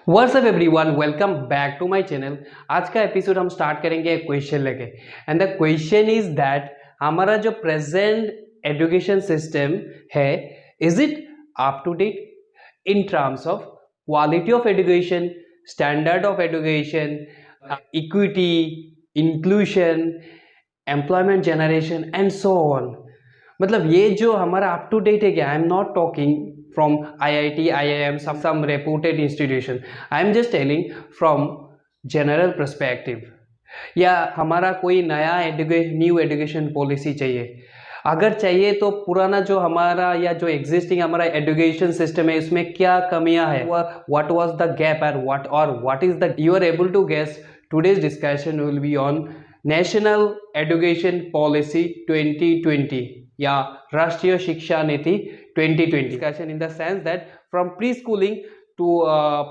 WhatsApp everyone, welcome back to my channel. आज का episode हम स्टार्ट करेंगे एक क्वेश्चन लेके। And the question is that हमारा जो प्रेजेंट एजुकेशन सिस्टम है, is it up to date in terms of quality of education, standard of education, equity, inclusion, employment generation and so on. मतलब ये जो हमारा अप टू डेट है क्या, I am not talking from IIT, IIM, some reputed institution. I am just telling from general perspective. या हमारा कोई नया न्यू एजुकेशन पॉलिसी चाहिए, अगर चाहिए तो पुराना जो हमारा या जो एग्जिस्टिंग हमारा एजुकेशन सिस्टम है उसमें क्या कमियां है, what was the gap and what is the, you are able to guess. Today's discussion will be on national education policy 2020 या राष्ट्रीय शिक्षा नीति 2020 discussion, in the sense that from preschooling to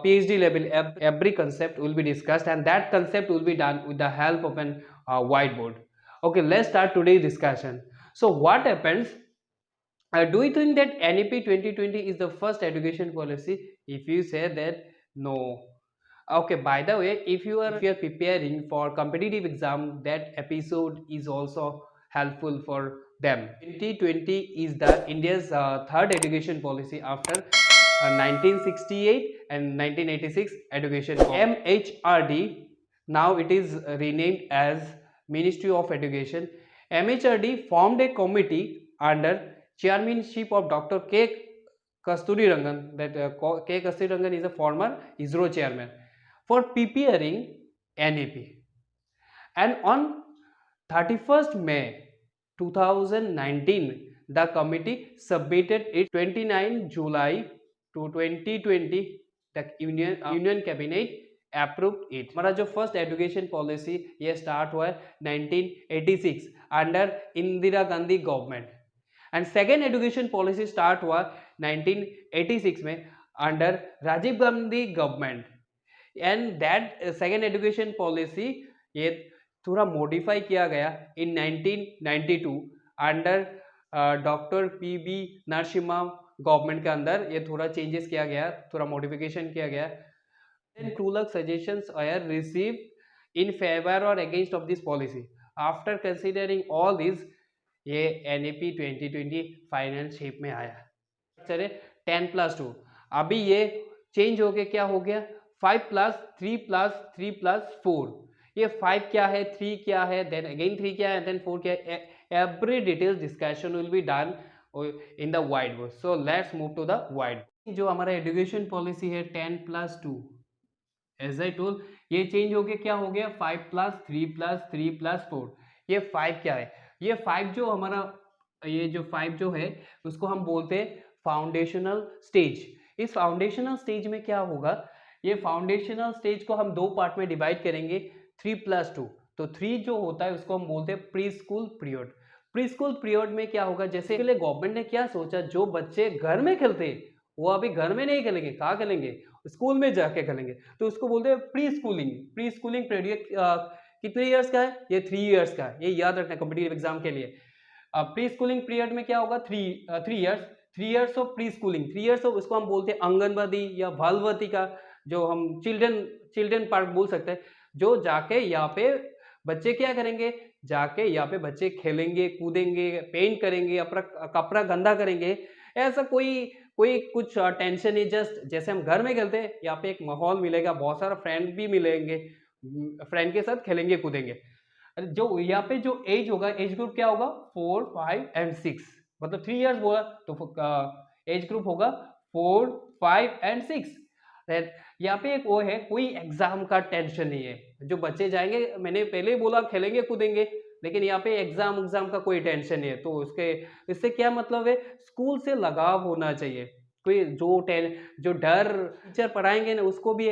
PhD level every concept will be discussed, and that concept will be done with the help of an whiteboard. Okay, let's start today's discussion. So what happens, do you think that NEP 2020 is the first education policy? If you say that, no. Okay, by the way, if you are preparing for competitive exam, that episode is also helpful for them. 2020 is the India's third education policy after 1968 and 1986 education policy. MHRD, now it is renamed as Ministry of Education. MHRD formed a committee under chairmanship of Dr. K. Kasturirangan. That K. Kasturirangan is a former ISRO chairman, for preparing NEP. And on 31st May 2019, the committee submitted it. 29 July to 2020, the Union Cabinet approved it. हमारा जो first education policy ये start हुआ है 1986 under Indira Gandhi government, and second education policy start हुआ 1986 में under Rajiv Gandhi government. And that second education policy ये थोड़ा modify किया गया in 1992 under doctor PB Narasimha government के अंदर। ये थोड़ा चेंजेस किया गया, थोड़ा मॉडिफिकेशन किया गया। Then 2 lakh suggestions are receive in favour और against of this policy. After considering all this, ये NEP 2020 फाइनल शेप में आया। चले 10+2, अभी ये चेंज हो गया, क्या हो गया 5+3+3+4। ये 5 क्या है, 3 क्या है, देन अगेन 3 क्या है, देन 4 क्या है। Every details discussion will be done in the white board. So let's move to the white. जो हमारा एजुकेशन पॉलिसी है 10+2, एज आई टोल्ड, ये चेंज हो गया, क्या हो गया 5+3+3+4। ये 5 क्या है, ये 5 जो हमारा, ये जो 5 जो है उसको हम बोलते हैं फाउंडेशनल स्टेज। इस फाउंडेशनल स्टेज में क्या होगा, ये फाउंडेशनल स्टेज को हम 2 पार्ट में डिवाइड करेंगे, 3+2। तो 3 जो होता है उसको हम बोलते हैं pre school period. Pre school period में क्या होगा, जैसे पहले गवर्नमेंट ने क्या सोचा, जो बच्चे घर में खेलते हैं वो अभी घर में नहीं खेलेंगे, कहाँ खेलेंगे, स्कूल में जाके खेलेंगे, तो उसको बोलते हैं pre schooling. Pre schooling period कितने ईयर्स का है, ये 3 ईयर्स का है, ये याद रखना कॉम्पिटिटिव एग्जाम के लिए। प्री स्कूलिंग पीरियड में क्या होगा, 3 years of pre schooling. 3 years of उसको हम बोलते हैं आंगनबाड़ी या बालवती का, जो हम चिल्ड्रन पार्क बोल सकते हैं। जो जाके यहाँ पे बच्चे क्या करेंगे, जाके यहाँ पे बच्चे खेलेंगे, कूदेंगे, पेंट करेंगे, अपना कपड़ा गंदा करेंगे, ऐसा कोई कुछ टेंशन नहीं। जस्ट जैसे हम घर में खेलते हैं, यहाँ पे एक माहौल मिलेगा, बहुत सारा फ्रेंड भी मिलेंगे, फ्रेंड के साथ खेलेंगे कूदेंगे। जो यहाँ पे जो एज होगा, एज ग्रुप क्या होगा 4, 5 एंड 6, मतलब 3 ईयर्स बोला तो एज ग्रुप होगा 4, 5 एंड 6। यहाँ पे एक वो है, कोई एग्जाम का टेंशन नहीं है, जो बच्चे जाएंगे, मैंने पहले ही बोला खेलेंगे कूदेंगे, लेकिन यहाँ पे एग्जाम का कोई टेंशन नहीं है। तो उसके इससे क्या मतलब है, स्कूल से लगाव होना चाहिए। कोई जो डर, टीचर पढ़ाएंगे ना उसको भी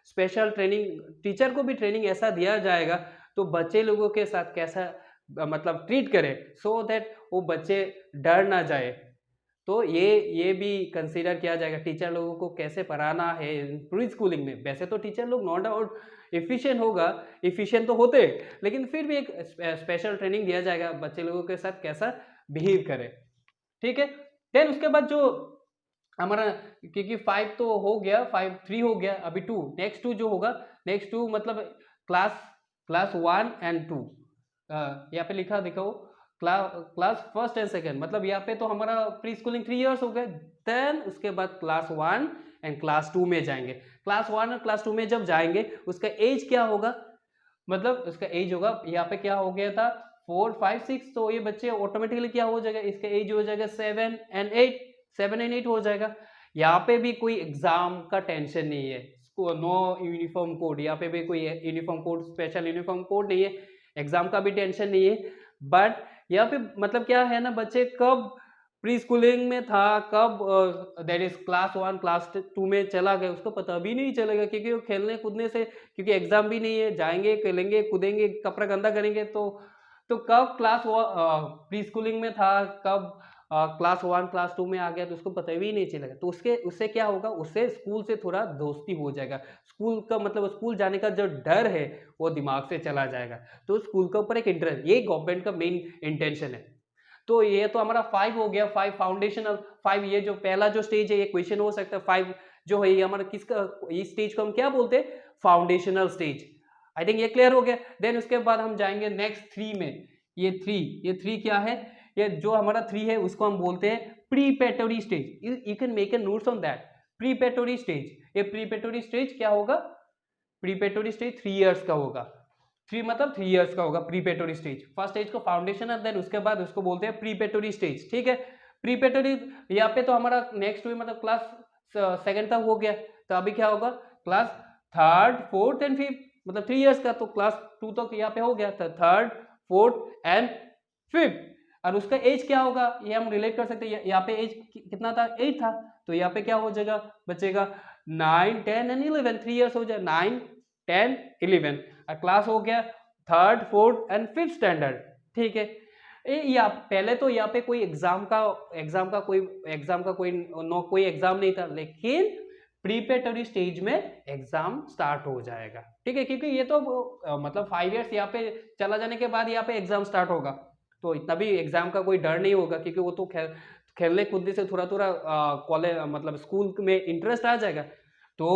स्पेशल ट्रेनिंग, टीचर को भी ट्रेनिंग ऐसा दिया जाएगा तो बच्चे लोगों के साथ कैसा मतलब ट्रीट करे, सो दैट वो बच्चे डर ना जाए। तो ये भी कंसीडर किया जाएगा, टीचर लोगों को कैसे पढ़ाना है प्री स्कूलिंग में। वैसे तो टीचर लोग नो डाउट एफिशिएंट तो होते, लेकिन फिर भी एक स्पेशल ट्रेनिंग दिया जाएगा बच्चे लोगों के साथ कैसा बिहेव करे, ठीक है। देन उसके बाद जो हमारा, क्योंकि 5 तो हो गया, 5 3 हो गया, अभी 2, नेक्स्ट 2 जो होगा, नेक्स्ट 2 मतलब क्लास 1 एंड 2, यहाँ पे लिखा देखो क्लास फर्स्ट एंड सेकेंड, मतलब यहाँ पे तो हमारा प्री स्कूलिंग 3 इयर्स हो गए। देन उसके बाद क्लास 1 एंड क्लास 2 में जाएंगे। क्लास 1 और क्लास 2 में जब जाएंगे उसका एज क्या होगा, मतलब उसका एज होगा, यहाँ पे क्या हो गया था 4 5 6, तो ये बच्चे ऑटोमेटिकली क्या हो जाएगा, इसका एज हो जाएगा 7 एंड 8, 7 एंड 8 हो जाएगा। यहाँ पे भी कोई एग्जाम का टेंशन नहीं है, नो यूनिफॉर्म कोड, यहाँ पे भी कोई uniform code, special uniform code नहीं है, एग्जाम का भी टेंशन नहीं है। बट यहाँ पे मतलब क्या है ना, बच्चे कब प्री स्कूलिंग में था, कब दैट इज क्लास 1 क्लास 2 में चला गया उसको पता भी नहीं चलेगा, क्योंकि वो खेलने कूदने से, क्योंकि एग्जाम भी नहीं है, जाएंगे खेलेंगे कूदेंगे कपड़ा गंदा करेंगे, तो कब क्लास प्री स्कूलिंग में था, कब क्लास 1 क्लास 2 में आ गया, तो उसको पता भी नहीं चलेगा। तो उससे क्या होगा, उससे स्कूल से थोड़ा दोस्ती हो जाएगा, स्कूल का मतलब स्कूल जाने का जो डर है वो दिमाग से चला जाएगा, तो स्कूल के ऊपर एक इंटरेस्ट, ये गवर्नमेंट का मेन इंटेंशन है। तो ये तो हमारा 5 हो गया, 5 फाउंडेशनल 5, ये जो पहला जो स्टेज है, ये क्वेश्चन हो सकता है 5 जो है ये हमारा किसका, इस स्टेज को हम क्या बोलते हैं, फाउंडेशनल स्टेज। आई थिंक ये क्लियर हो गया। देन उसके बाद हम जाएंगे नेक्स्ट 3 में, ये 3 क्या है, ये जो हमारा 3 है उसको हम बोलते हैं preparatory stage. You can make a notes on that, preparatory stage. ये प्रीपेटोरी स्टेज क्या होगा, प्रीपेटोरी स्टेज 3 इयर्स का होगा, 3 मतलब 3 इयर्स का होगा प्रीपेटोरी स्टेज। फर्स्ट स्टेज को फाउंडेशन है, देन उसके बाद उसको बोलते हैं प्रीपेटोरी स्टेज, ठीक है। प्रीपेटोरी यहाँ पे तो हमारा नेक्स्ट हुई मतलब क्लास सेकंड तक हो गया, तो अभी क्या होगा, class third fourth and fifth, मतलब 3 इयर्स का, तो क्लास 2 तक यहाँ पे हो गया था, थर्ड फोर्थ एंड फिफ्थ। और उसका एज क्या होगा, ये हम रिलेट कर सकते हैं, यहाँ पे एज कितना था, 8 था, तो यहाँ पे क्या हो जाएगा, बचेगा 9 10 एंड 11, 3 इयर्स हो जाए, 9 10 11, और क्लास हो गया third fourth and fifth standard, ठीक है। या पहले तो यहाँ पे कोई एग्जाम का कोई एग्जाम नहीं था, लेकिन प्रीपेटरी स्टेज में एग्जाम स्टार्ट हो जाएगा, ठीक है, क्योंकि ये तो मतलब 5 इयर्स यहाँ पे चला जाने के बाद यहाँ पे एग्जाम स्टार्ट होगा, तो इतना भी एग्जाम का कोई डर नहीं होगा, क्योंकि वो तो खेलने कूदने से थोड़ा थोड़ा कॉलेज मतलब स्कूल में इंटरेस्ट आ जाएगा। तो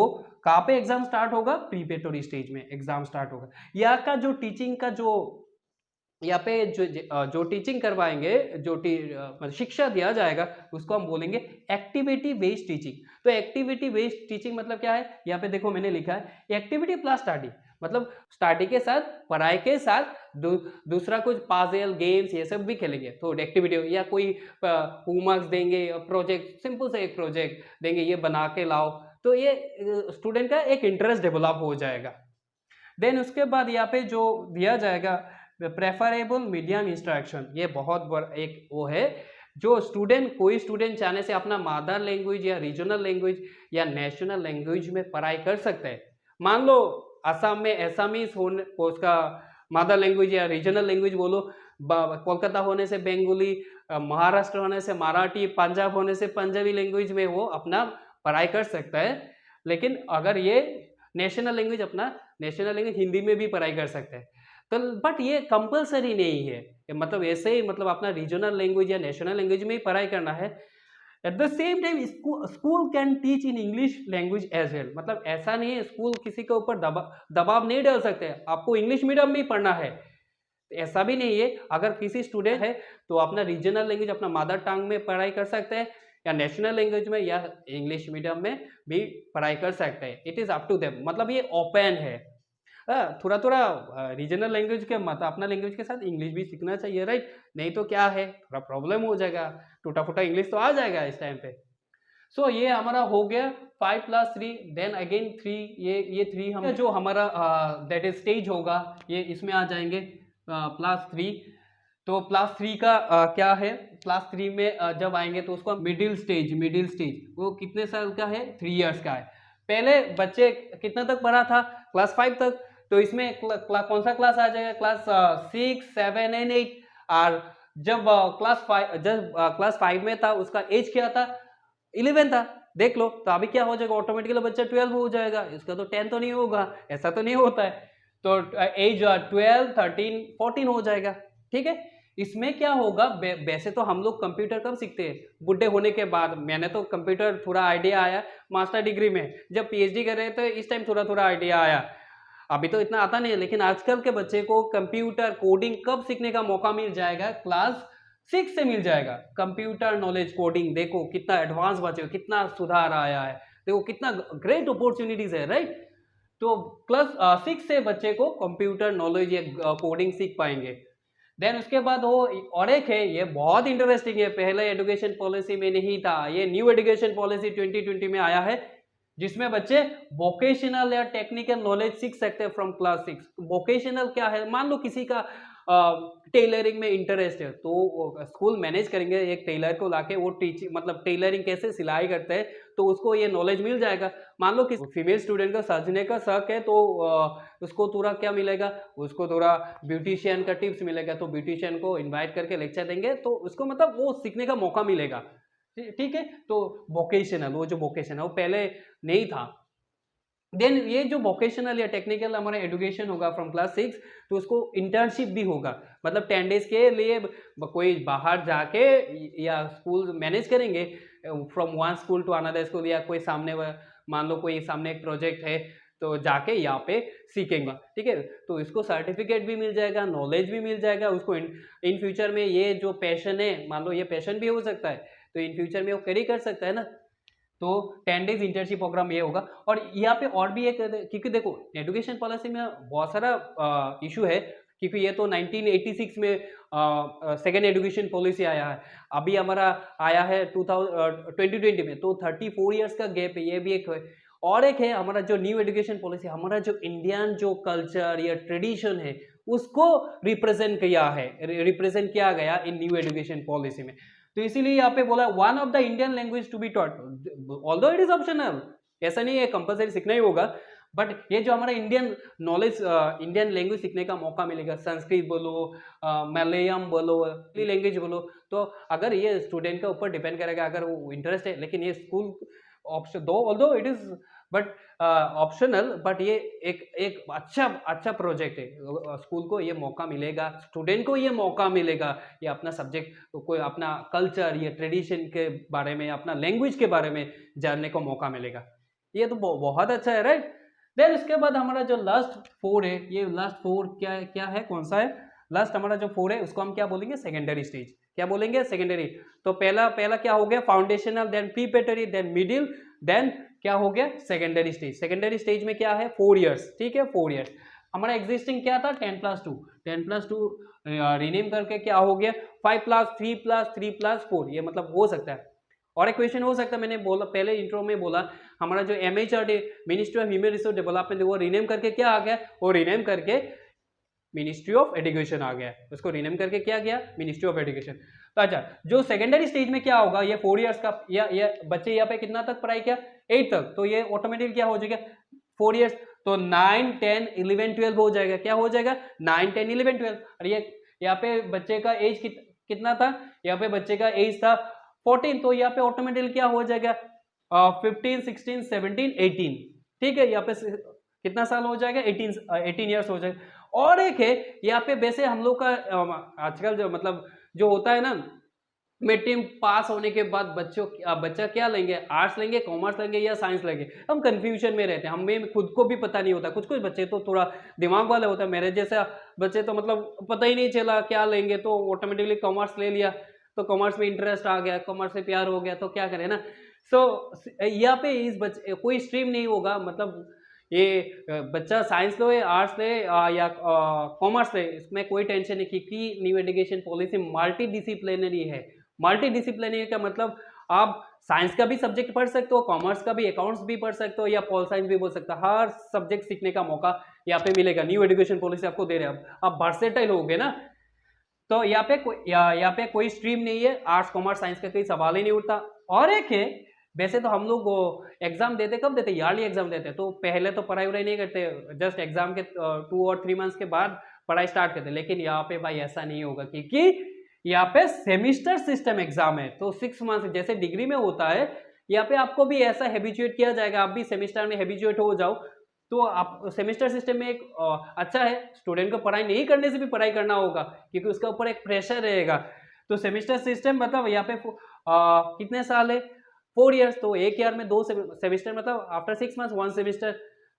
कहाँ पे एग्जाम स्टार्ट होगा, प्रीपेटरी स्टेज में एग्जाम स्टार्ट होगा। यहाँ का जो टीचिंग का जो यहाँ पे जो टीचिंग करवाएंगे, जो मतलब शिक्षा दिया जाएगा, उसको हम बोलेंगे एक्टिविटी बेस्ड टीचिंग। तो एक्टिविटी बेस्ड टीचिंग मतलब क्या है, यहाँ पे देखो मैंने लिखा है एक्टिविटी प्लस स्टडी, मतलब स्टडी के साथ पढ़ाई के साथ दूसरा कुछ पजल गेम्स ये सब भी खेलेंगे, तो एक्टिविटी, या कोई होमवर्क देंगे, प्रोजेक्ट, सिंपल से एक प्रोजेक्ट देंगे, ये बना के लाओ, तो ये स्टूडेंट का एक इंटरेस्ट डेवलप हो जाएगा। देन उसके बाद यहाँ पे जो दिया जाएगा प्रेफरेबल मीडियम इंस्ट्रक्शन, ये बहुत बड़ा एक वो है, जो कोई स्टूडेंट चाहने से अपना मदर लैंग्वेज या रीजनल लैंग्वेज या नेशनल लैंग्वेज में पढ़ाई कर सकता है। मान लो असम में एसामीज होने, उसका मदर लैंग्वेज या रीजनल लैंग्वेज बोलो, कोलकाता होने से बंगाली, महाराष्ट्र होने से मराठी, पंजाब होने से पंजाबी लैंग्वेज में वो अपना पढ़ाई कर सकता है। लेकिन अगर ये नेशनल लैंग्वेज हिंदी में भी पढ़ाई कर सकता है, तो बट ये कंपलसरी नहीं है, मतलब ऐसे ही मतलब अपना रीजनल लैंग्वेज या नेशनल लैंग्वेज में ही पढ़ाई करना है। At the same time school can teach in English language as well, मतलब ऐसा नहीं है स्कूल किसी के ऊपर दबाव नहीं डाल सकते, आपको इंग्लिश मीडियम में ही पढ़ना है, ऐसा भी नहीं है। अगर किसी स्टूडेंट है तो अपना रीजनल लैंग्वेज अपना मदर टंग में पढ़ाई कर सकते हैं, या नेशनल लैंग्वेज में या इंग्लिश मीडियम में भी पढ़ाई कर सकते हैं, it is up to them, मतलब ये ओपन है। थोड़ा थोड़ा रीजनल लैंग्वेज के मतलब अपना लैंग्वेज के साथ इंग्लिश भी सीखना चाहिए, राइट, नहीं तो क्या है थोड़ा प्रॉब्लम हो जाएगा, टूटा फूटा इंग्लिश तो आ जाएगा इस टाइम पे। सो ये हमारा हो गया 5 + 3, देन अगेन 3, ये 3 हम जो हमारा दैट इज स्टेज होगा, ये इसमें आ जाएंगे +3। तो +3 का क्या है, +3 में जब आएंगे तो उसको मिडिल स्टेज वो कितने साल का है, 3 इयर्स का है। पहले बच्चे कितना तक पढ़ा था, क्लास 5 तक, तो इसमें कौन सा क्लास आ जाएगा, क्लास 6 7 एंड 8। और जब क्लास 5 में था उसका एज क्या था, 11 था, देख लो, तो अभी क्या हो जाएगा, ऑटोमेटिकली बच्चा 12 हो जाएगा, इसका तो 10 तो नहीं होगा, ऐसा तो नहीं होता है, तो एज 12 13 14 हो जाएगा, ठीक है। इसमें क्या होगा, वैसे तो हम लोग कंप्यूटर कब सीखते हैं, बुढ़े होने के बाद। मैंने तो कंप्यूटर थोड़ा आइडिया आया मास्टर डिग्री में, जब पीएचडी कर रहे थे इस टाइम थोड़ा थोड़ा आइडिया आया, अभी तो इतना आता नहीं है। लेकिन आजकल के बच्चे को कंप्यूटर कोडिंग कब सीखने का मौका मिल जाएगा, क्लास 6 से मिल जाएगा। कंप्यूटर नॉलेज कोडिंग देखो कितना एडवांस बच्चे, कितना सुधार आया है, देखो कितना ग्रेट अपॉर्चुनिटीज है, राइट। तो क्लास 6 से बच्चे को कंप्यूटर नॉलेज या कोडिंग सीख पाएंगे। देन उसके बाद वो और एक है, ये बहुत इंटरेस्टिंग है, पहले एजुकेशन पॉलिसी में नहीं था, ये न्यू एजुकेशन पॉलिसी 2020 में आया है, जिसमें बच्चे वोकेशनल या टेक्निकल नॉलेज सीख सकते हैं फ्रॉम क्लास 6। वोकेशनल क्या है, मान लो किसी का टेलरिंग में इंटरेस्ट है, तो स्कूल मैनेज करेंगे एक टेलर को लाके, वो टीचिंग मतलब टेलरिंग कैसे सिलाई करते हैं, तो उसको ये नॉलेज मिल जाएगा। मान लो किसी फीमेल स्टूडेंट का सजने का शौक है, तो उसको थोड़ा क्या मिलेगा, उसको थोड़ा ब्यूटिशियन का टिप्स मिलेगा, तो ब्यूटिशियन को इन्वाइट करके लेक्चर देंगे, तो उसको मतलब वो सीखने का मौका मिलेगा। ठीक है, तो वोकेशनल, वो जो वोकेशन है वो पहले नहीं था। देन ये जो वोकेशनल या टेक्निकल हमारा एजुकेशन होगा फ्रॉम क्लास 6, तो उसको इंटर्नशिप भी होगा, मतलब 10 डेज के लिए कोई बाहर जाके या स्कूल मैनेज करेंगे from one school to another school, या कोई सामने मान लो कोई सामने एक प्रोजेक्ट है तो जाके यहाँ पे सीखेंगे, ठीक है। तो इसको सर्टिफिकेट भी मिल जाएगा, नॉलेज भी मिल जाएगा उसको। इन फ्यूचर में ये जो पैशन है, मान लो ये पैशन भी हो सकता है, तो इन फ्यूचर में वो कैरी कर सकता है ना। तो 10 डेज इंटर्नशिप प्रोग्राम ये होगा। और यहाँ पे और भी एक, क्योंकि देखो एजुकेशन पॉलिसी में बहुत सारा इशू है, क्योंकि ये तो 1986 में सेकेंड एजुकेशन पॉलिसी आया है, अभी हमारा आया है 2020 में, तो 34 ईयर्स का गैप है, ये भी एक है। और एक है हमारा जो न्यू एजुकेशन पॉलिसी, हमारा जो इंडियन जो कल्चर या ट्रेडिशन है उसको रिप्रेजेंट किया गया इन न्यू एजुकेशन पॉलिसी में। तो इसीलिए यहाँ पे बोला one of the Indian language to be taught, although it is optional, ऐसा नहीं है कंपलसरी सीखना ही होगा, बट ये जो हमारा इंडियन नॉलेज, इंडियन लैंग्वेज सीखने का मौका मिलेगा, संस्कृत बोलो, मलयालम बोलो, लैंग्वेज बोलो, तो अगर ये स्टूडेंट के ऊपर डिपेंड करेगा, अगर वो इंटरेस्ट है। लेकिन ये स्कूल ऑप्शन दो, although it is but optional, but ये एक अच्छा प्रोजेक्ट है, स्कूल को ये मौका मिलेगा, स्टूडेंट को ये मौका मिलेगा, ये अपना सब्जेक्ट, कोई अपना कल्चर या ट्रेडिशन के बारे में, अपना लैंग्वेज के बारे में जानने को मौका मिलेगा। ये तो बहुत अच्छा है, राइट। देन उसके बाद हमारा जो लास्ट 4 है, ये लास्ट 4 क्या है, कौन सा है लास्ट हमारा जो 4 है, उसको हम क्या बोलेंगे, सेकेंडरी स्टेज। क्या बोलेंगे, सेकेंडरी। तो पहला क्या हो गया, foundational, then preparatory, then middle, then क्या हो गया, सेकेंडरी स्टेज। सेकेंडरी स्टेज में क्या है, 4 इयर्स, ठीक है, 4 इयर्स। हमारा एग्जिस्टिंग क्या था, 10+2 रिनेम करके क्या हो गया, 5+3+3+4, ये मतलब हो सकता है। और एक क्वेश्चन हो सकता है, मैंने बोला पहले इंट्रो में बोला, हमारा जो MHRD ministry of human resource development, वो रिनेम करके क्या आ गया, वो रिनेम करके मिनिस्ट्री ऑफ एजुकेशन आ गया, उसको रिनेम करके क्या गया, मिनिस्ट्री ऑफ एजुकेशन। तो अच्छा, जो सेकेंडरी स्टेज में क्या होगा, ये 4 इयर्स का, या बच्चे यहाँ पे कितना तक पढ़ाई किया, 8 तक, तो ये ऑटोमेटिक क्या हो जाएगा, 4 इयर्स, तो 9, 10, 11, 12 हो जाएगा, क्या हो जाएगा, 9, 10, 11, 12। और ये यहाँ पे बच्चे का एज कितना था, यहाँ पे बच्चे का एज था 14, तो यहाँ पे ऑटोमेटिकली क्या हो जाएगा, 15, 16, 17, 18, ठीक है, यहाँ पे कितना साल हो जाएगा, 18 ईयर्स हो जाएगा। और एक है यहाँ पे, वैसे हम लोग का आजकल जो मतलब जो होता है ना, मिड टर्म पास होने के बाद बच्चा क्या लेंगे, आर्ट्स लेंगे, कॉमर्स लेंगे या साइंस लेंगे, हम कंफ्यूजन में रहते हैं, हमें खुद को भी पता नहीं होता। कुछ बच्चे तो थोड़ा दिमाग वाले होते हैं, मेरे जैसे बच्चे तो मतलब पता ही नहीं चला क्या लेंगे, तो ऑटोमेटिकली कॉमर्स ले लिया, तो कॉमर्स में इंटरेस्ट आ गया, कॉमर्स से प्यार हो गया, तो क्या करें ना। सो यहाँ पे इस बच्चे कोई स्ट्रीम नहीं होगा, मतलब ये बच्चा साइंस लो या आर्ट्स ले या कॉमर्स ले, इसमें कोई टेंशन नहीं, क्योंकि new education policy multi disciplinary है। मल्टी डिसिप्लिनरी का मतलब आप साइंस का भी सब्जेक्ट पढ़ सकते हो, कॉमर्स का भी, अकाउंट्स भी पढ़ सकते हो, या पॉल साइंस भी बोल सकते हो, हर सब्जेक्ट सीखने का मौका यहाँ पे मिलेगा। न्यू एजुकेशन पॉलिसी आपको दे रहे हैं, आप वर्सेटाइल हो गए ना। तो यहाँ पे कोई स्ट्रीम नहीं है, आर्ट्स कॉमर्स साइंस का कोई सवाल ही नहीं उठता। और एक है, वैसे तो हम लोग एग्जाम देते कब देते, ईयरली एग्जाम देते, तो पहले तो पढ़ाई नहीं करते, जस्ट एग्जाम के 2 और 3 मंथ्स के बाद पढ़ाई स्टार्ट करते। लेकिन यहाँ पे भाई ऐसा नहीं होगा, क्योंकि यहाँ पे सेमिस्टर सिस्टम एग्जाम है, तो 6 मंथ्स जैसे डिग्री में होता है, यहाँ पे आपको भी ऐसा हैबिचुएट किया जाएगा, आप भी सेमिस्टर में हैबिचुएट हो जाओ, तो आप सेमेस्टर सिस्टम में एक अच्छा है, स्टूडेंट को पढ़ाई नहीं करने से भी पढ़ाई करना होगा क्योंकि उसका ऊपर एक प्रेशर रहेगा। तो सेमेस्टर सिस्टम मतलब यहाँ पे कितने साल है, 4 ईयर्स। तो एक ईयर में 2 सेमेस्टर, मतलब आफ्टर 6 मंथ्स 1 सेमेस्टर।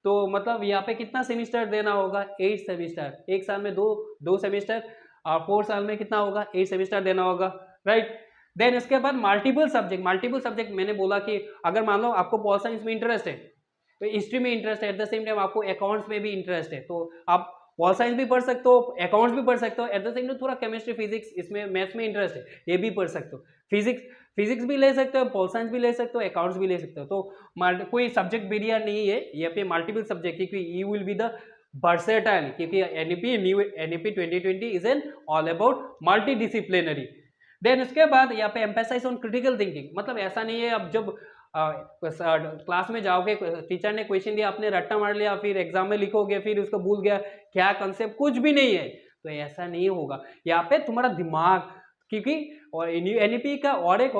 तो मतलब यहाँ पे कितना सेमेस्टर देना होगा, 8 सेमेस्टर। एक साल में दो सेमेस्टर और 4 साल में कितना होगा, 8 सेमेस्टर देना होगा, राइट। देन इसके बाद मल्टीपल सब्जेक्ट मैंने बोला कि अगर मान लो आपको पॉल साइंस में इंटरेस्ट है, तो हिस्ट्री में इंटरेस्ट है, एट द सेम टाइम आपको अकाउंट्स में भी इंटरेस्ट है, तो आप पॉल साइंस भी पढ़ सकते हो, अकाउंट्स भी पढ़ सकते हो, एट द सेम टाइम थोड़ा केमिस्ट्री फिजिक्स इसमें मैथ्स में इंटरेस्ट है, ये भी पढ़ सकते हो। फिजिक्स भी ले सकते हो, पॉल साइंस भी ले सकते हो, अकाउंट्स भी ले सकते हो। तो कोई सब्जेक्ट बैरियर नहीं है यहाँ पे, मल्टीपल सब्जेक्ट, क्योंकि you will be the versatile, क्योंकि NEP 2020 is an all about multidisciplinary. Then उसके बाद यहाँ पे एम्फेसाइज ऑन क्रिटिकल थिंकिंग, मतलब ऐसा नहीं है अब जब क्लास में जाओगे, टीचर ने क्वेश्चन दिया, आपने रट्टा मार लिया, फिर एग्जाम में लिखोगे, फिर उसको भूल गया क्या कंसेप्ट, कुछ भी नहीं है। तो ऐसा नहीं होगा यहाँ पे, तुम्हारा दिमाग, क्योंकि और एनईपी का और एक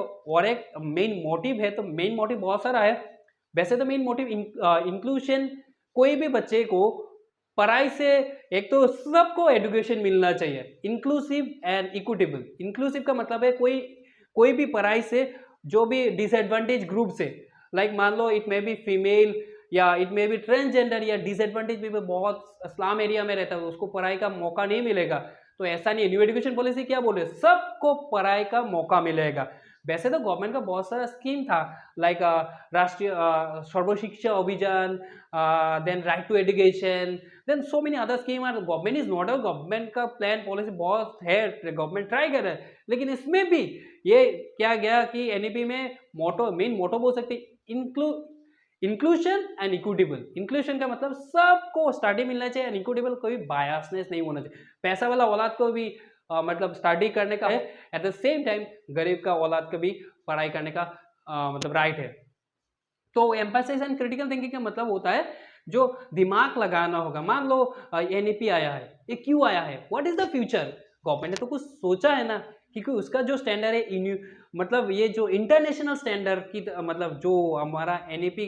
मेन मोटिव है। तो मेन मोटिव बहुत सारा है वैसे। तो मेन मोटिव इंक्लूजन, कोई भी बच्चे को पढ़ाई से, एक तो सबको एजुकेशन मिलना चाहिए, इंक्लूसिव एंड इक्विटेबल। इंक्लूसिव का मतलब है कोई भी पढ़ाई से जो भी डिसएडवांटेज ग्रुप से, लाइक मान लो इट मे बी फीमेल या इट मे बी ट्रांसजेंडर या डिसएडवांटेज भी बहुत स्लम एरिया में रहता है, उसको पढ़ाई का मौका नहीं मिलेगा। तो ऐसा नहीं है, न्यू एजुकेशन पॉलिसी क्या बोल रहे हैं, सबको पढ़ाई का मौका मिलेगा। वैसे तो गवर्नमेंट का बहुत सारा स्कीम था, लाइक राष्ट्रीय Sarva Shiksha Abhiyan, then right to education, then so many other scheme are. Government is not a, government का प्लान पॉलिसी बहुत है, गवर्नमेंट ट्राई कर रहा है, लेकिन इसमें भी ये क्या गया कि एनईपी में मेन मोटो बोल सकते इंक्लूजन एंड इक्विटेबल। इंक्लूजन का मतलब सबको स्टडी मिलना चाहिए, एंड इक्विटेबल कोई बायसनेस नहीं होना चाहिए। पैसा वाला औलाद को भी मतलब स्टडी करने का है, एट द सेम टाइम गरीब का औलाद का भी पढ़ाई करने का मतलब राइट है। तो एम्फेसाइज एंड क्रिटिकल थिंकिंग का मतलब होता है जो दिमाग लगाना होगा। मान लो एनईपी आया है, ये क्यों आया है, what is the future. Government ने तो कुछ सोचा है ना, क्योंकि उसका जो स्टैंडर्ड है, मतलब ये जो इंटरनेशनल स्टैंडर्ड की, मतलब जो हमारा एनईपी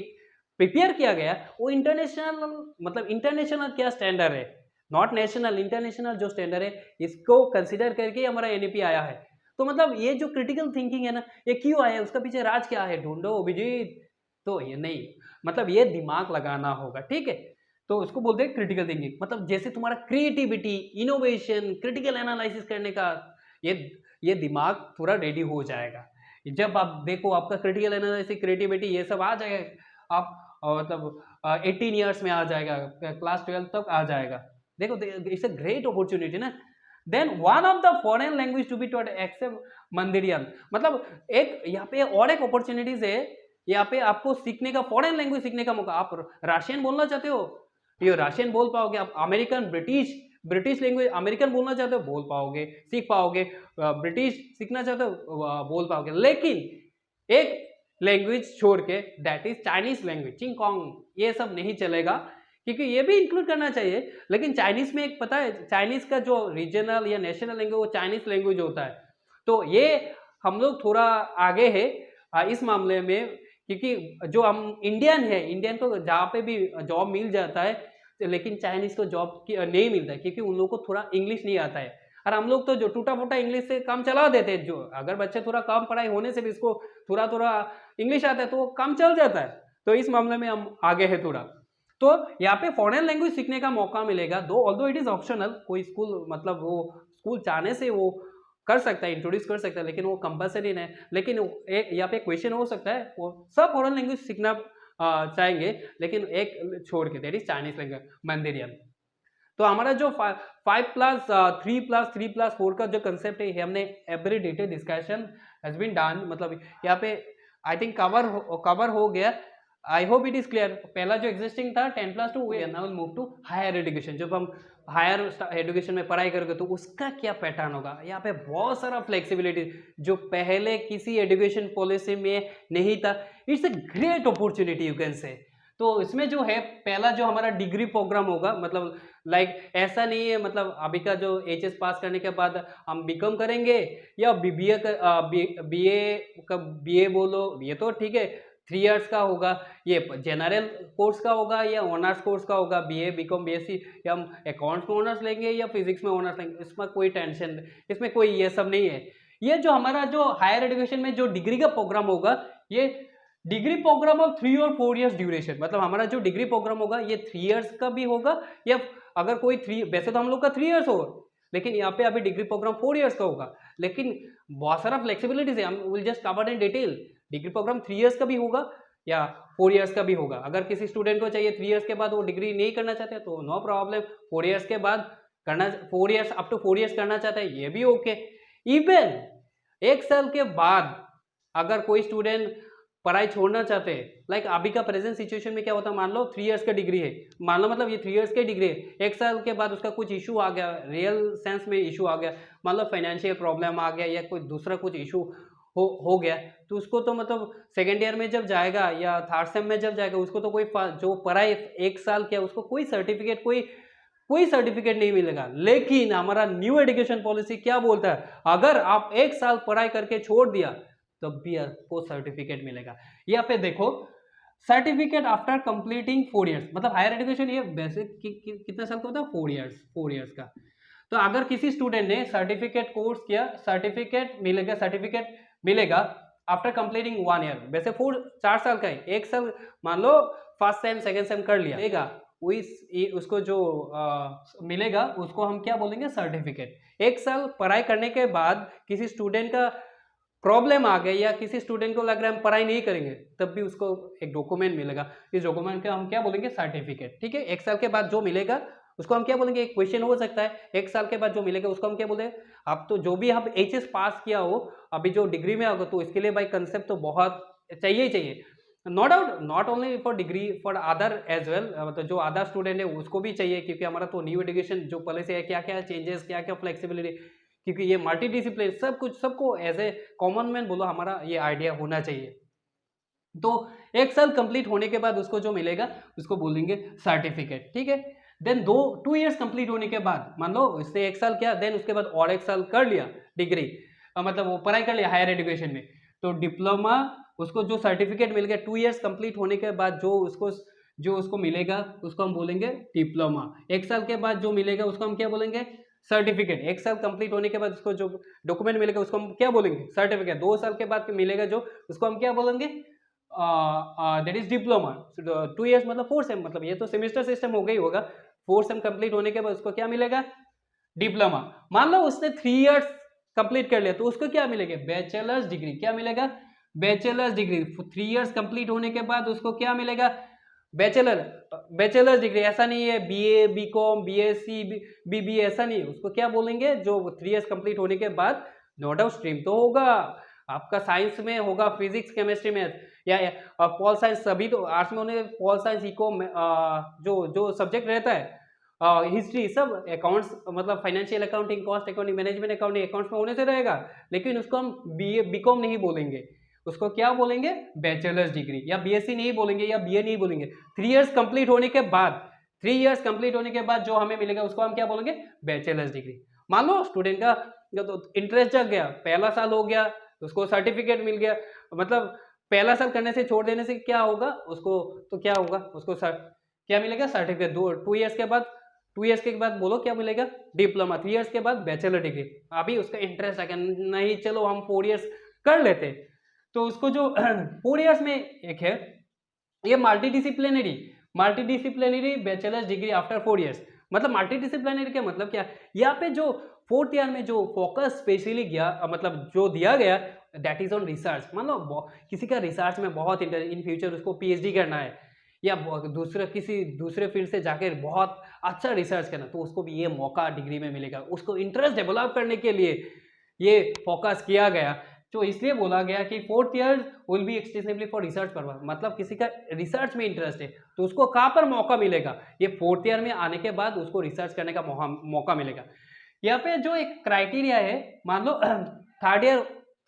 प्रिपेयर किया गया वो इंटरनेशनल, मतलब इंटरनेशनल क्या स्टैंडर्ड है, नॉट नेशनल, इंटरनेशनल जो स्टैंडर्ड है, इसको कंसिडर करके हमारा एनईपी आया है। तो मतलब ये जो क्रिटिकल थिंकिंग है ना, ये क्यों आया है, उसका पीछे राज क्या है, ढूंढो अभिजीत। तो ये नहीं, मतलब ये दिमाग लगाना होगा, ठीक है। तो उसको बोलते हैं क्रिटिकल थिंकिंग, मतलब जैसे तुम्हारा क्रिएटिविटी, इनोवेशन, क्रिटिकल एनालिसिस करने का ये दिमाग पूरा रेडी हो जाएगा जब आप देखो आपका क्रिटिकल एनालिसिस, क्रिएटिविटी ये सब आ जाएगा। आप मतलब 18 ईयर्स में आ जाएगा, क्लास 12 तक आ जाएगा। देखो इट्स अ ग्रेट अपॉर्चुनिटी ना। Then one of the foreign language to be taught except Mandarin, मतलब एक यहाँ पे और एक अपॉर्चुनिटीज है, यहाँ पे आपको सीखने का, फॉरेन लैंग्वेज सीखने का मौका। आप रशियन बोलना चाहते हो, ये रशियन बोल पाओगे। आप अमेरिकन, ब्रिटिश लैंग्वेज अमेरिकन बोलना चाहते हो, बोल पाओगे, सीख पाओगे। ब्रिटिश सीखना चाहते हो, बोल पाओगे। लेकिन एक लैंग्वेज छोड़ के, दैट इज चाइनीज लैंग्वेज, चिंगकॉन्ग, ये सब नहीं चलेगा, क्योंकि ये भी इंक्लूड करना चाहिए। लेकिन चाइनीज में एक पता है, चाइनीज का जो रीजनल या नेशनल लैंग्वेज वो चाइनीज लैंग्वेज होता है। तो ये हम लोग थोड़ा आगे है इस मामले में, क्योंकि जो हम इंडियन है, इंडियन को जहाँ पे भी जॉब मिल जाता है, लेकिन चाइनीज को जॉब नहीं मिलता है, क्योंकि उन लोगों को थोड़ा इंग्लिश नहीं आता है। और हम लोग तो जो टूटा फूटा इंग्लिश से काम चला देते हैं, जो अगर बच्चे थोड़ा कम पढ़ाई होने से भी इसको थोड़ा थोड़ा इंग्लिश आता है तो वो काम चल जाता है। तो इस मामले में हम आगे है थोड़ा। तो यहाँ पे फॉरेन लैंग्वेज सीखने का मौका मिलेगा, दो ऑल्दो इट इज ऑप्शनल। कोई स्कूल, मतलब वो स्कूल चाहने से वो कर सकता है, इंट्रोड्यूस कर सकता है, लेकिन वो कंपलसरी नहीं है। लेकिन एक यहाँ पे क्वेश्चन हो सकता है, वो सब फॉरेन लैंग्वेज सीखना चाहेंगे, लेकिन एक छोड़ के, that is Chinese language, Mandarin. तो हमारा जो 5+3+3+4 का जो कंसेप्ट है, हमने every detail discussion has been done, मतलब यहाँ पे आई थिंक कवर हो गया। I hope it is clear. पहला जो एग्जिस्टिंग था 10+2, we now move to higher education. जब हम हायर एजुकेशन में पढ़ाई करोगे तो उसका क्या पैटर्न होगा। यहाँ पे बहुत सारा फ्लेक्सिबिलिटी जो पहले किसी एजुकेशन पॉलिसी में नहीं था। It's a great opportunity you can say. तो इसमें जो है, पहला जो हमारा डिग्री प्रोग्राम होगा, मतलब लाइक ऐसा नहीं है, मतलब अभी का जो एचएस पास करने के बाद हम बीकॉम करेंगे या बीए बोलो, ये तो ठीक है, 3 इयर्स का होगा, ये जनरल कोर्स का होगा या ऑनर्स कोर्स का होगा, बीए बीकॉम बीएससी, या हम अकाउंट्स में ऑनर्स लेंगे या फिजिक्स में ऑनर्स लेंगे, इसमें कोई टेंशन, इसमें कोई ये सब नहीं है। ये जो हमारा जो हायर एजुकेशन में जो डिग्री का प्रोग्राम होगा, ये डिग्री प्रोग्राम ऑफ 3 और 4 इयर्स ड्यूरेशन, मतलब हमारा जो डिग्री प्रोग्राम होगा ये 3 इयर्स का भी होगा, या अगर कोई 3, वैसे तो हम लोग का 3 इयर्स होगा, लेकिन यहाँ पे अभी डिग्री प्रोग्राम 4 इयर्स का होगा, लेकिन बहुत सारा फ्लेक्सिबिलिटीज है, हम will just cover in detail. Degree program 3 years का भी होगा या 4 इयर्स का भी होगा। अगर किसी स्टूडेंट को चाहिए 3 इयर्स के बाद वो डिग्री नहीं करना चाहते तो नो प्रॉब्लम, 4 इयर्स के बाद करना, 4 इयर्स अप टू 4 इयर्स करना चाहता है, ये भी ओके। इवन 1 साल के बाद अगर कोई स्टूडेंट पढ़ाई छोड़ना चाहते हैं, लाइक अभी का प्रेजेंट सिचुएशन में क्या होता है, मान लो 3 इयर्स का डिग्री है, मान लो मतलब ये 3 इयर्स की डिग्री है, 1 साल के बाद उसका कुछ इशू आ गया, रियल सेंस में इशू आ गया, मान लो फाइनेंशियल प्रॉब्लम आ गया या कोई दूसरा कुछ इशू हो गया, तो उसको तो मतलब सेकेंड ईयर में जब जाएगा या थर्ड सेम में जब जाएगा, उसको तो कोई जो पढ़ाई 1 साल किया उसको कोई सर्टिफिकेट कोई सर्टिफिकेट नहीं मिलेगा। लेकिन हमारा न्यू एजुकेशन पॉलिसी क्या बोलता है, अगर आप 1 साल पढ़ाई करके छोड़ दिया तब भी आपको सर्टिफिकेट मिलेगा। यहाँ पे देखो, सर्टिफिकेट आफ्टर कंप्लीटिंग 4 इयर्स, मतलब हायर एजुकेशन ये बेसिक कितने साल का होता है, 4 इयर्स का। तो अगर किसी स्टूडेंट ने सर्टिफिकेट कोर्स किया, सर्टिफिकेट मिलेगा आफ्टर कंप्लीटिंग 1 ईयर, वैसे 4 साल का है, 1 साल मान लो फर्स्ट सेम सेकेंड सेम कर लिया, उसको जो मिलेगा उसको हम क्या बोलेंगे, सर्टिफिकेट। 1 साल पढ़ाई करने के बाद किसी स्टूडेंट का प्रॉब्लम आ गई या किसी स्टूडेंट को लग रहा है हम पढ़ाई नहीं करेंगे, तब भी उसको एक डॉक्यूमेंट मिलेगा, इस डॉक्यूमेंट का हम क्या बोलेंगे, सर्टिफिकेट। ठीक है, 1 साल के बाद जो मिलेगा उसको हम क्या बोलेंगे, एक क्वेश्चन हो सकता है, 1 साल के बाद जो मिलेगा उसको हम क्या बोलेंगे, आप तो जो भी आप एचएस पास किया हो अभी जो डिग्री में होगा, तो इसके लिए भाई कंसेप्ट तो बहुत चाहिए ही चाहिए, no doubt, not only for degree, for other as well, मतलब जो अदर स्टूडेंट है उसको भी चाहिए, क्योंकि हमारा तो न्यू एजुकेशन जो पॉलिसी है, क्या क्या चेंजेस, क्या क्या फ्लेक्सिबिलिटी, क्योंकि ये मल्टी डिसिप्लिन सब कुछ, सबको एज ए कॉमन मैन बोलो हमारा ये आइडिया होना चाहिए। तो 1 साल कंप्लीट होने के बाद उसको जो मिलेगा उसको बोलेंगे सर्टिफिकेट। ठीक है, देन 2 इयर्स कंप्लीट होने के बाद, मान लो इससे 1 साल किया, देन उसके बाद और 1 साल कर लिया डिग्री, मतलब वो पढ़ाई कर लिया हायर एजुकेशन में, तो डिप्लोमा, उसको जो सर्टिफिकेट मिल गया 2 इयर्स कंप्लीट होने के बाद जो उसको मिलेगा उसको हम बोलेंगे डिप्लोमा। 1 साल के बाद जो मिलेगा उसको हम क्या बोलेंगे, सर्टिफिकेट। 1 साल कंप्लीट होने के बाद उसको जो डॉक्यूमेंट मिलेगा उसको हम क्या बोलेंगे, सर्टिफिकेट। 2 साल के बाद मिलेगा जो, उसको हम क्या बोलेंगे, दैट इज डिप्लोमा। 2 इयर्स मतलब 4 सेम, मतलब ये तो सेमेस्टर सिस्टम हो गई होगा, 4 सेम कंप्लीट होने के बाद उसको क्या मिलेगा, डिप्लोमा। मान लो उसने 3 इयर्स कंप्लीट कर लिया तो उसको क्या मिलेगा, बैचलर्स डिग्री। क्या मिलेगा, बैचलर्स डिग्री। 3 इयर्स कंप्लीट होने के बाद उसको क्या मिलेगा, बैचलर्स डिग्री। ऐसा नहीं है बीए बीकॉम बीएससी बीबीए, ऐसा नहीं है, उसको क्या बोलेंगे, जो 3 इयर्स कंप्लीट होने के बाद, नो डाउट स्ट्रीम तो होगा आपका, साइंस में होगा, फिजिक्स केमिस्ट्री में या पॉल साइंस, सभी तो आर्ट्स में होने, पॉल साइंस इको जो सब्जेक्ट रहता है, हिस्ट्री, सब अकाउंट्स, मतलब financial accounting, cost accounting, management accounting, accounts में होने से रहेगा, लेकिन उसको हम बीए बीकॉम नहीं बोलेंगे, उसको क्या बोलेंगे, बैचलर्स डिग्री, या बीएससी नहीं बोलेंगे या बीए नहीं बोलेंगे। 3 इयर्स कंप्लीट होने के बाद, 3 इयर्स कंप्लीट होने के बाद जो हमें मिलेगा उसको हम क्या बोलेंगे, बैचलर्स डिग्री। मान लो स्टूडेंट का तो इंटरेस्ट जग गया, पहला साल हो गया, उसको सर्टिफिकेट मिल गया, मतलब पहला साल करने से छोड़ देने से क्या होगा उसको, तो क्या होगा उसको क्या मिलेगा, सर्टिफिकेट। 2 इयर्स के बाद, 2 इयर्स के बाद बोलो क्या मिलेगा, डिप्लोमा। 3 इयर्स के बाद बैचलर डिग्री। अभी उसका इंटरेस्ट है नहीं, चलो हम 4 इयर्स कर लेते, तो उसको जो 4 इयर्स में एक है ये multidisciplinary bachelors degree after 4 years. मतलब मल्टीडिसिप्लिनरी का मतलब क्या, यहाँ पे जो 4th ईयर में जो फोकस स्पेशली गया, मतलब जो दिया गया, दैट इज ऑन रिसर्च। मतलब किसी का रिसर्च में बहुत इंटरेस्ट, इन फ्यूचर उसको पीएचडी करना है या किसी दूसरे फील्ड से जाकर बहुत अच्छा रिसर्च करना, तो उसको भी ये मौका डिग्री में मिलेगा। उसको इंटरेस्ट डेवलप करने के लिए ये फोकस किया गया, तो इसलिए बोला गया कि 4th year will be extensively for research purpose. मतलब किसी का रिसर्च में इंटरेस्ट है तो उसको कहाँ पर मौका मिलेगा, ये 4th ईयर में आने के बाद उसको रिसर्च करने का मौका मिलेगा। यहाँ पे जो एक क्राइटेरिया है, मान लो 3rd year,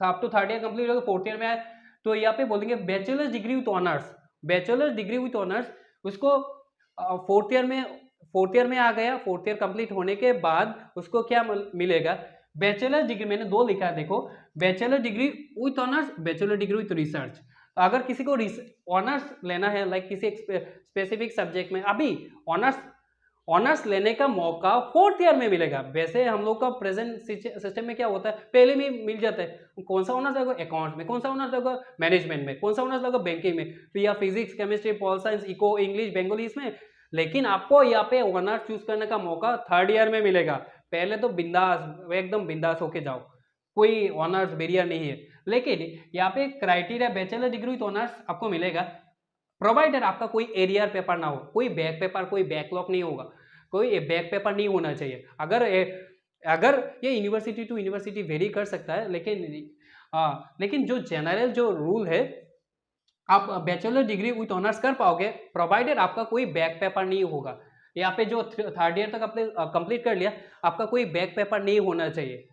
up to 3rd year complete होगा, 4th ईयर में आए, तो यहाँ पे बोलेंगे bachelors degree with honours. Bachelors degree with honours उसको 4th ईयर में आ गया, 4th ईयर कंप्लीट होने के बाद उसको क्या मिलेगा, बैचलर डिग्री। मैंने 2 लिखा है देखो, bachelor degree with honours, bachelor degree with research. अगर किसी को ऑनर्स लेना है लाइक किसी स्पेसिफिक सब्जेक्ट में, अभी ऑनर्स लेने का मौका 4th ईयर में मिलेगा। वैसे हम लोग का प्रेजेंट सिस्टम में क्या होता है, पहले में मिल जाता है। कौन सा ऑनर्स लगेगा, अकाउंट्स में, कौन सा ऑनर्स लगेगा, मैनेजमेंट में, कौन सा ऑनर्स लगेगा, बैंकिंग में, फिर या physics, chemistry, pol science, eco, English, Bengali, इसमें। लेकिन आपको यहाँ पे ऑनर्स चूज करने का मौका 3rd ईयर में मिलेगा। पहले तो बिंदास, एकदम बिंदास होके जाओ, कोई ऑनर्स बैरियर नहीं है। लेकिन यहाँ पे criteria bachelor degree with honours आपको मिलेगा, प्रोवाइडेड आपका कोई एरियर पेपर ना हो, कोई बैक पेपर, कोई बैकलॉग नहीं होगा, कोई बैक पेपर नहीं होना चाहिए। अगर ये यूनिवर्सिटी टू यूनिवर्सिटी वेरी कर सकता है, लेकिन जो जनरल जो रूल है, आप बैचलर डिग्री विथ ऑनर्स कर पाओगे प्रोवाइडेड आपका कोई बैक पेपर नहीं होगा। यहाँ पे जो 3rd ईयर तक आपने कंप्लीट कर लिया, आपका कोई बैक पेपर नहीं होना चाहिए।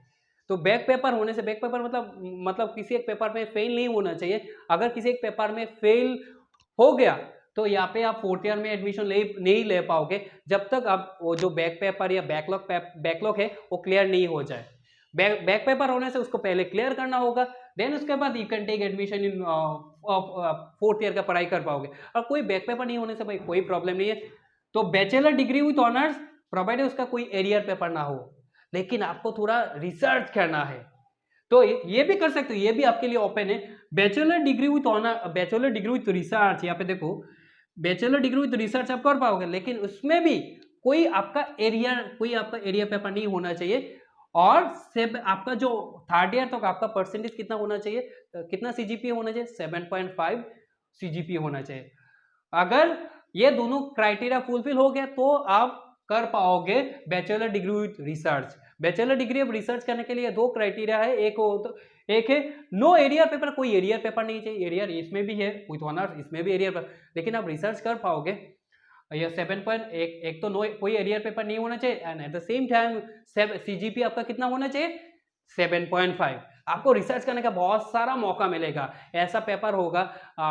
तो बैक पेपर होने से, बैक पेपर मतलब किसी एक पेपर में फेल नहीं होना चाहिए। अगर किसी एक पेपर में फेल हो गया तो यहाँ पे आप 4th ईयर में एडमिशन नहीं ले पाओगे जब तक आप वो जो बैक पेपर या बैकलॉग है वो क्लियर नहीं हो जाए। बैक पेपर होने से उसको पहले क्लियर करना होगा, देन उसके बाद you can take admission in 4th year का पढ़ाई कर पाओगे। और कोई बैक पेपर नहीं होने से भाई कोई प्रॉब्लम नहीं है। तो bachelor degree with honours provided उसका कोई एरियर पेपर ना हो, लेकिन आपको थोड़ा रिसर्च करना है तो ये भी कर सकते हो, ये भी आपके लिए ओपन है। Bachelor degree with honour, bachelor degree with research, यहाँ पे देखो बैचलर डिग्री विथ रिसर्च आप कर पाओगे, लेकिन उसमें भी कोई आपका एरिया पेपर नहीं होना चाहिए। और आपका जो 3rd ईयर तक आपका परसेंटेज कितना होना चाहिए, कितना सीजीपीए होना चाहिए, 7.5 सीजीपीए होना चाहिए। अगर ये दोनों क्राइटेरिया फुलफिल हो गया तो आप कर पाओगे bachelor degree with research. Bachelor degree of research करने के लिए 2 क्राइटेरिया है, एक है नो एरियर पेपर, कोई एरियर पेपर नहीं चाहिए। एरियर इसमें भी है विथ ऑनर्स, इसमें भी एरियर पेपर, लेकिन आप रिसर्च कर पाओगे। या 7.1 तो नो कोई एरियर पेपर नहीं होना चाहिए, and eight the same time CGP आपका कितना होना चाहिए, 7.5। आपको रिसर्च करने का बहुत सारा मौका मिलेगा। ऐसा पेपर होगा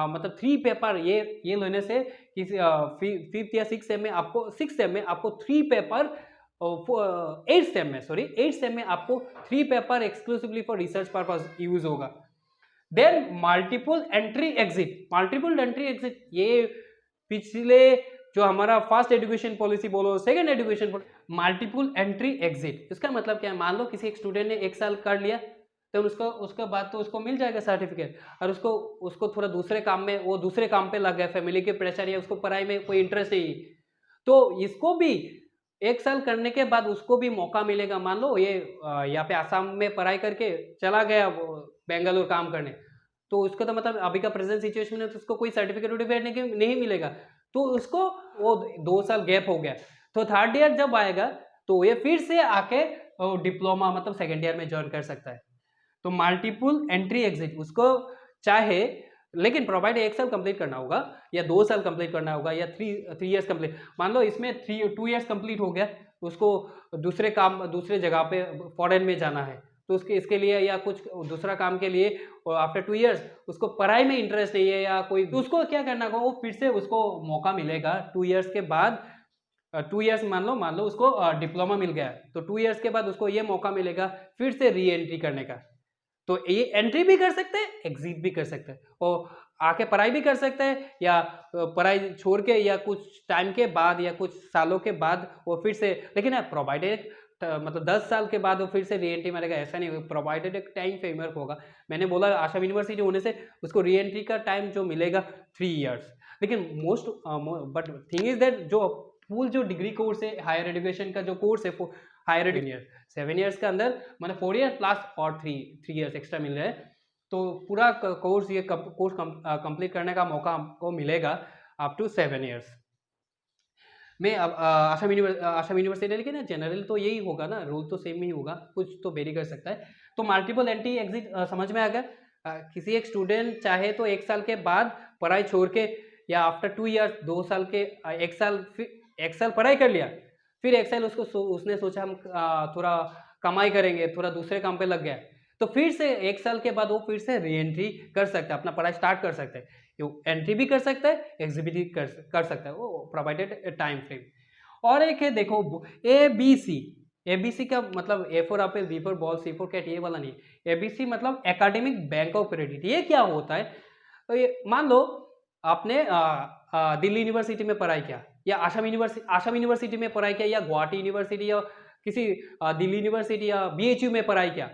मतलब 3 पेपर ये लेने से किसी 5th या 6th सेम में आपको 3 पेपर 8th सेम में आपको 3 paper exclusively for research purpose use होगा। देन मल्टीपल एंट्री एग्जिट, ये पिछले जो हमारा फर्स्ट एजुकेशन पॉलिसी बोलो, second education multiple entry exit, इसका मतलब क्या है, मान लो किसी एक स्टूडेंट ने 1 साल कर लिया तो उसके बाद तो उसको मिल जाएगा सर्टिफिकेट, और उसको थोड़ा दूसरे काम पे लग गया, फैमिली के प्रेशर या उसको पढ़ाई में कोई इंटरेस्ट नहीं, तो इसको भी 1 साल करने के बाद उसको भी मौका मिलेगा। मान लो ये यहाँ पे आसाम में पढ़ाई करके चला गया बेंगलुरु काम करने, तो उसको तो मतलब अभी का प्रेजेंट सिचुएशन में तो उसको कोई सर्टिफिकेट नहीं मिलेगा, तो उसको वो 2 साल गैप हो गया। तो 3rd ईयर जब आएगा तो ये फिर से आके डिप्लोमा मतलब 2nd ईयर में ज्वाइन कर सकता है। तो मल्टीपल एंट्री एग्जिट उसको चाहे, लेकिन प्रोवाइड 1 साल कंप्लीट करना होगा या 2 साल कंप्लीट करना होगा या 3 इयर्स कंप्लीट। मान लो इसमें 2 इयर्स कंप्लीट हो गया, उसको दूसरे जगह पे फॉरेन में जाना है, तो इसके लिए या कुछ दूसरा काम के लिए आफ्टर 2 इयर्स उसको पढ़ाई में इंटरेस्ट नहीं है या कोई, तो उसको क्या करना होगा, वो फिर से उसको मौका मिलेगा 2 इयर्स के बाद। 2 इयर्स मान लो उसको डिप्लोमा मिल गया, तो 2 इयर्स के बाद उसको ये मौका मिलेगा फिर से री एंट्री करने का। तो ये एंट्री भी कर सकते हैं, एग्जिट भी कर सकते हैं, और आके पढ़ाई भी कर सकते हैं, या पढ़ाई छोड़ के या कुछ टाइम के बाद या कुछ सालों के बाद वो फिर से, लेकिन प्रोवाइडेड मतलब 10 साल के बाद वो फिर से री एंट्री मारेगा, ऐसा नहीं होगा, प्रोवाइडेड एक टाइम फ्रेमवर्क होगा। मैंने बोला आसाम यूनिवर्सिटी होने से उसको री एंट्री का टाइम जो मिलेगा 3 इयर्स। लेकिन बट थिंग इज दैट जो फुल जो डिग्री कोर्स है, हायर एजुकेशन का जो कोर्स है हायर एजुकेशन 7 इयर्स के अंदर मतलब 4 ईयर प्लस और 3 इयर्स एक्स्ट्रा मिल रहे हैं, तो पूरा कोर्स कंप्लीट करने का मौका आपको मिलेगा अप टू 7 इयर्स में। अब आसाम यूनिवर्सिटी, लेकिन जनरल तो यही होगा ना, रूल तो सेम ही होगा, कुछ तो वेरी कर सकता है। तो मल्टीपल एंट्री एग्जिट समझ में आ गया। किसी एक स्टूडेंट चाहे तो 1 साल के बाद पढ़ाई छोड़ के या आफ्टर 2 इयर्स 2 साल के 1 साल पढ़ाई कर लिया, फिर 1 साल उसने सोचा हम थोड़ा कमाई करेंगे, थोड़ा दूसरे काम पे लग गया, तो फिर से 1 साल के बाद वो फिर से री एंट्री कर सकता है, अपना पढ़ाई स्टार्ट कर सकता है, एंट्री भी कर सकता है, एग्जिट भी कर सकता है, वो प्रोवाइडेड टाइम फ्रेम। और एक है देखो ABC का मतलब A for apple, B for ball, C for cat, ये वाला नहीं। ABC मतलब एकेडमिक बैंक ऑफ क्रेडिट। ये क्या होता है, तो ये मान लो आपने दिल्ली यूनिवर्सिटी में पढ़ाई किया, या आसाम यूनिवर्सिटी में पढ़ाई किया, या गुवाहाटी यूनिवर्सिटी, या किसी दिल्ली यूनिवर्सिटी या BHU में पढ़ाई किया,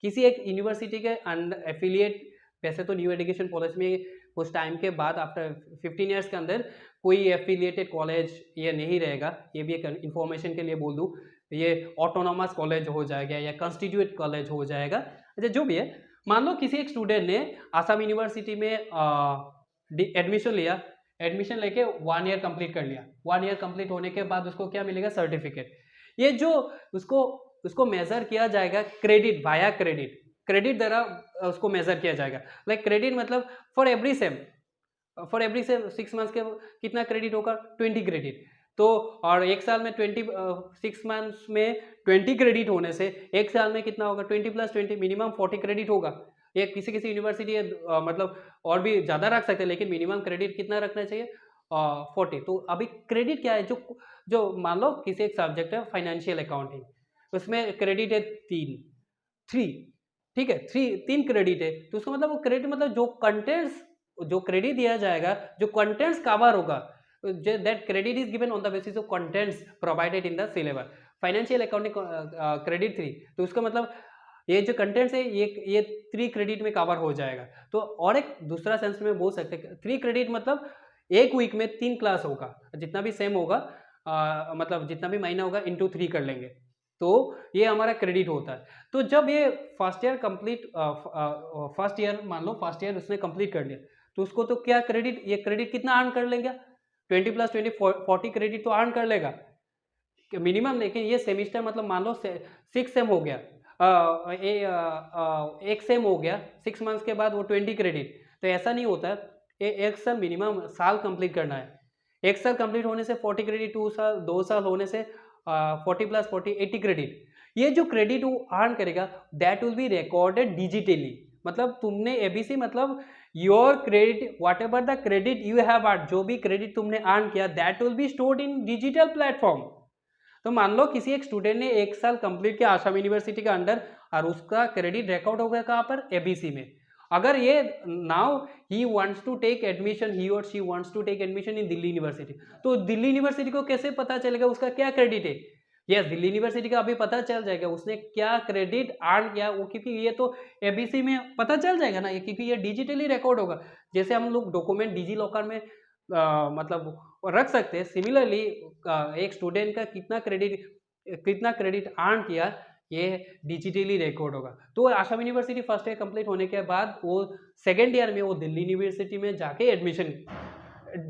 किसी एक यूनिवर्सिटी के एफिलिएट। वैसे तो न्यू एजुकेशन पॉलिसी में कुछ टाइम के बाद आफ्टर 15 ईयर्स के अंदर कोई एफिलिएटेड कॉलेज ये नहीं रहेगा, ये भी एक इंफॉर्मेशन के लिए बोल दूँ, ये ऑटोनॉमस कॉलेज हो जाएगा या कंस्टिट्यूट कॉलेज हो जाएगा। अच्छा, जो भी है, मान लो किसी एक स्टूडेंट ने आसाम यूनिवर्सिटी में एडमिशन लिया, एडमिशन लेके 1 ईयर कंप्लीट कर लिया। 1 ईयर कंप्लीट होने के बाद उसको क्या मिलेगा? सर्टिफिकेट। ये जो उसको मेजर किया जाएगा क्रेडिट, वाया क्रेडिट द्वारा उसको मेजर किया जाएगा। लाइक क्रेडिट मतलब फॉर एवरी सेम 6 मंथ्स के कितना क्रेडिट होगा? 20 क्रेडिट। तो और एक साल में 6 मंथ्स में 20 क्रेडिट होने से एक साल में कितना होगा? 20 + 20 मिनिमम 40 क्रेडिट होगा। ये किसी यूनिवर्सिटी मतलब और भी ज़्यादा रख सकते हैं, लेकिन मिनिमम क्रेडिट कितना रखना चाहिए? 40। तो अभी क्रेडिट क्या है? जो मान लो किसी एक सब्जेक्ट है फाइनेंशियल अकाउंटिंग, उसमें क्रेडिट है 3, ठीक है, 3 क्रेडिट है। तो उसका मतलब वो क्रेडिट मतलब जो क्रेडिट दिया जाएगा, जो कंटेंट्स कवर होगा, that credit is given on the basis of contents provided in the syllabus. Financial accounting credit 3, तो उसका मतलब ये जो कंटेंट्स है ये 3 क्रेडिट में कवर हो जाएगा। तो और एक दूसरा सेंस में बोल सकते हैं 3 क्रेडिट मतलब एक वीक में 3 क्लास होगा, जितना भी सेम होगा, मतलब जितना भी महीना होगा इंटू 3 कर लेंगे, तो ये हमारा क्रेडिट होता है। तो जब ये फर्स्ट ईयर मान लो फर्स्ट ईयर उसने कंप्लीट कर लिया, तो उसको तो क्या क्रेडिट, ये क्रेडिट कितना अर्न कर लेंगे? 20 + 20 40 क्रेडिट तो अर्न कर लेगा मिनिमम। लेकिन ये सेमिस्टर मतलब मान लो 6 सेम हो गया, एक सेम हो गया, 6 मंथ्स के बाद वो 20 क्रेडिट। तो ऐसा नहीं होता है, एक साल मिनिमम साल कंप्लीट करना है। एक साल कंप्लीट होने से 40 क्रेडिट, 2 साल होने से 40 + 40 80 क्रेडिट। ये जो क्रेडिट वो अर्न करेगा that will be recorded digitally. मतलब तुमने एबीसी मतलब your credit, what ever the credit you have earn, जो भी क्रेडिट तुमने अर्न किया that will be stored in digital platform. तो मान लो किसी एक स्टूडेंट ने 1 साल कंप्लीट किया आसाम यूनिवर्सिटी के अंडर, और उसका क्रेडिट रिकॉर्ड हो गया कहाँ पर? एबीसी में। अगर ये now he wants to take admission, he और she wants to take admission in Delhi University, तो दिल्ली यूनिवर्सिटी को कैसे पता चलेगा उसका क्या क्रेडिट है? यस, दिल्ली यूनिवर्सिटी का अभी पता चल जाएगा उसने क्या क्रेडिट अर्न किया, वो क्योंकि ये तो एबीसी में पता चल जाएगा ना, क्योंकि ये डिजिटली रिकॉर्ड होगा। जैसे हम लोग डॉक्यूमेंट डिजी लॉकर में मतलब रख सकते हैं, सिमिलरली एक स्टूडेंट का कितना क्रेडिट अर्न किया ये डिजिटली रिकॉर्ड होगा। तो Assam university first year complete होने के बाद वो सेकेंड ईयर में वो दिल्ली यूनिवर्सिटी में जाके एडमिशन,